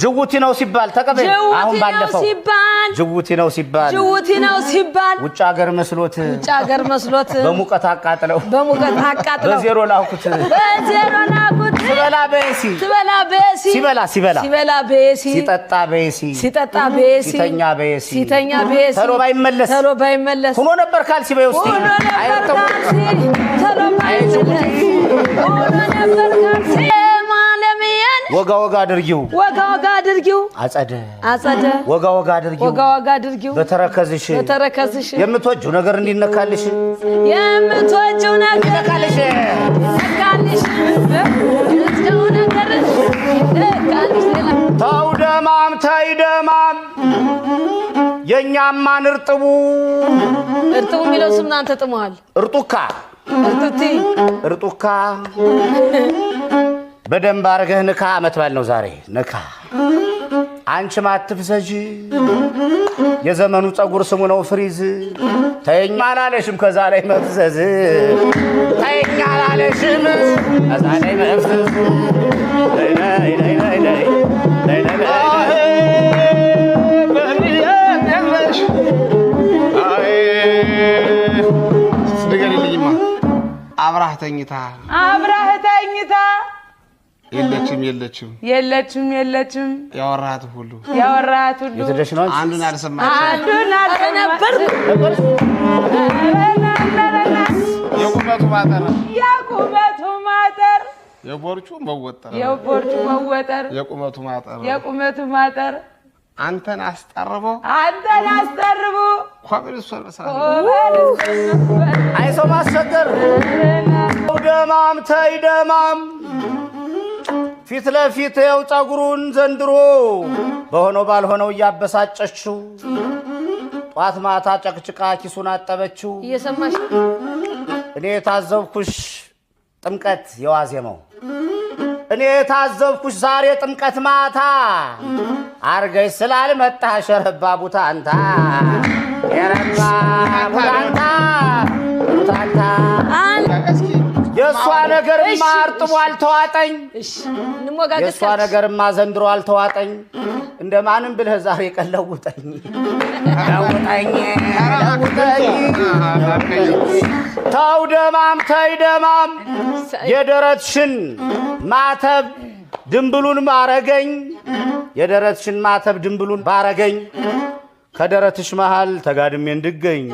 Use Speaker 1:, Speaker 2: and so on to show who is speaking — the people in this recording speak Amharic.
Speaker 1: ጅቡቲ ነው ሲባል ተቀበል አሁን ባለፈው ጅቡቲ ነው ሲባል ውጭ ሀገር መስሎት በሙቀት አቃጥለው በዜሮ ላኩት ሲበላ በሲ ሲጠጣ በሲ ሲተኛ በሲ ተሎ ባይመለስ ሆኖ ነበር ካልሲ በውስጥ አይተው ወጋ አድርጊው አጸደ ወጋ አድርጊው በተረከዝሽ የምትወጂው ነገር እንዲነካልሽ ታይደማም የኛማ እርጥቡ ሚለው ስም እናንተ ጥሟል እርጡካ በደንብ አርገህ ንካ አመት ባል ነው ዛሬ ንካ አንቺ ማትፍሰጂ የዘመኑ ጸጉር ስሙ ነው ፍሪዝ ተይኛ አላለሽም ከዛ ላይ መፍዘዝ ተይኛ አላለሽም ከዛ ላይ መፍዘዝ
Speaker 2: አብራህ ተኝታ የለችም ያወራሃት ሁሉ
Speaker 1: የትደሽ ነው
Speaker 2: አንዱን አልሰማችም የቁመቱ ማጠር የቦርጩ መወጠር የቁመቱ ማጠር አንተን አስጠርቦ ኮብልሶን መሳለ
Speaker 1: አይሶ ማስቸገር ደማም ፊት ለፊት ያው ጸጉሩን ዘንድሮ በሆነው ባልሆነው ያበሳጨችው ጧት ማታ ጨቅጭቃ ኪሱን አጠበችው
Speaker 3: እየሰማሽ
Speaker 1: እኔ ታዘብኩሽ ጥምቀት የዋዜማው እኔ ታዘብኩሽ ዛሬ ጥምቀት ማታ አርገሽ ስላልመጣ ሸረባ ቡታንታ የረባ ቡታንታ የሷ ነገርማ አርጥቦ አልተዋጠኝ የሷ ነገርማ ዘንድሮ አልተዋጠኝ እንደማንም ብለህ ዛሬ ቀለውጠኝ ታይደማም የደረትሽን ማተብ ድንብሉን ባረገኝ ከደረትሽ መሃል ተጋድሜ እንድገኝ